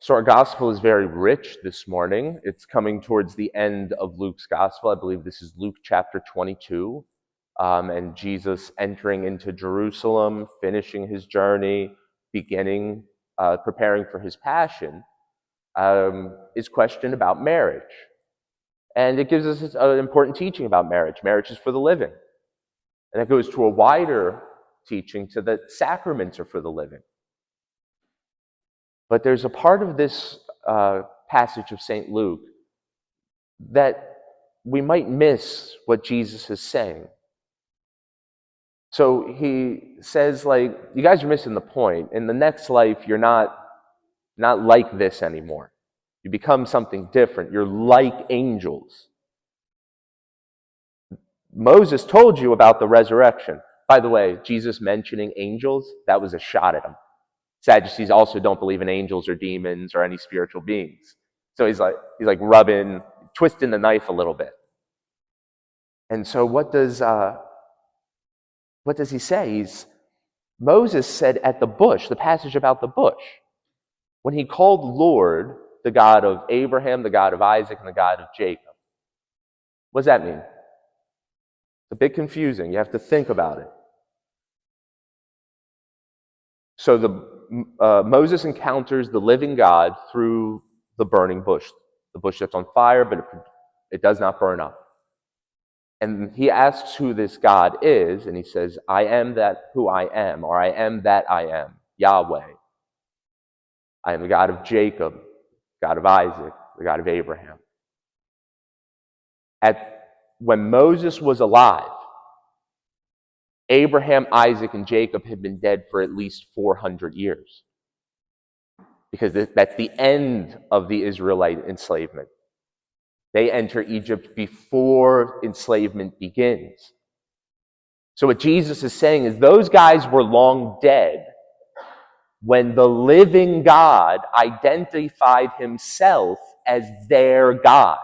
So our gospel is very rich this morning. It's coming towards the end of Luke's gospel. I believe this is Luke chapter 22. And Jesus entering into Jerusalem, finishing his journey, preparing for his passion, is questioned about marriage. And it gives us an important teaching about marriage. Marriage is for the living. And it goes to a wider teaching to that sacraments are for the living. But there's a part of this passage of St. Luke that we might miss what Jesus is saying. So he says, you guys are missing the point. In the next life, you're not like this anymore. You become something different. You're like angels. Moses told you about the resurrection. By the way, Jesus mentioning angels, that was a shot at him. Sadducees also don't believe in angels or demons or any spiritual beings. So he's like twisting the knife a little bit. And so what does he say? Moses said at the bush, the passage about the bush, when he called Lord the God of Abraham, the God of Isaac, and the God of Jacob. What does that mean? It's a bit confusing. You have to think about it. So Moses encounters the living God through the burning bush, the bush that's on fire, but it does not burn up. And he asks who this God is, and he says, I am that who I am, or I am that I am, Yahweh. I am the God of Jacob, God of Isaac, the God of Abraham. When Moses was alive, Abraham, Isaac, and Jacob had been dead for at least 400 years. Because that's the end of the Israelite enslavement. They enter Egypt before enslavement begins. So what Jesus is saying is those guys were long dead when the living God identified himself as their God.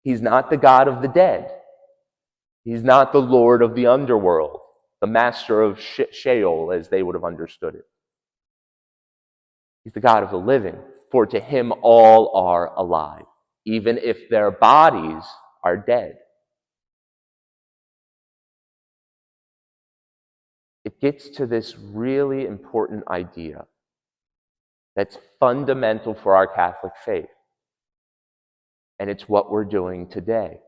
He's not the God of the dead. He's not the Lord of the underworld, the master of Sheol, as they would have understood it. He's the God of the living, for to him all are alive, even if their bodies are dead. It gets to this really important idea that's fundamental for our Catholic faith. And it's what we're doing today.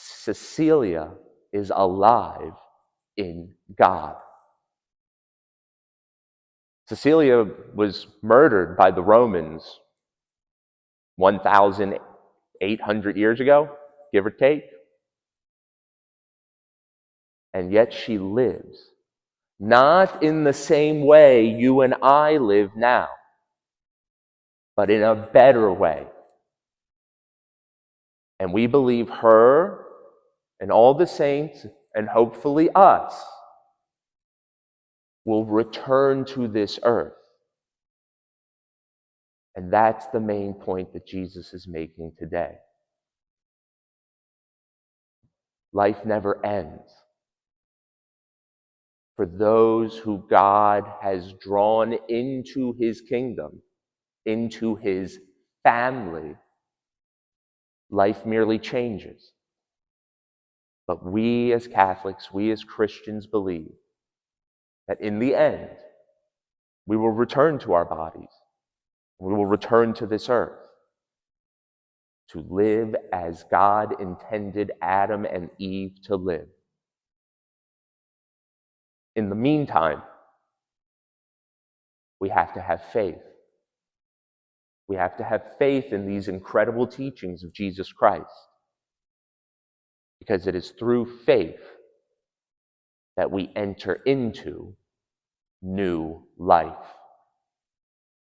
Cecilia is alive in God. Cecilia was murdered by the Romans 1,800 years ago, give or take. And yet she lives. Not in the same way you and I live now, but in a better way. And we believe her and all the saints, and hopefully us, will return to this earth. And that's the main point that Jesus is making today. Life never ends. For those who God has drawn into his kingdom, into his family, life merely changes. But we as Catholics, we as Christians believe that in the end, we will return to our bodies. We will return to this earth to live as God intended Adam and Eve to live. In the meantime, we have to have faith. We have to have faith in these incredible teachings of Jesus Christ. Because it is through faith that we enter into new life.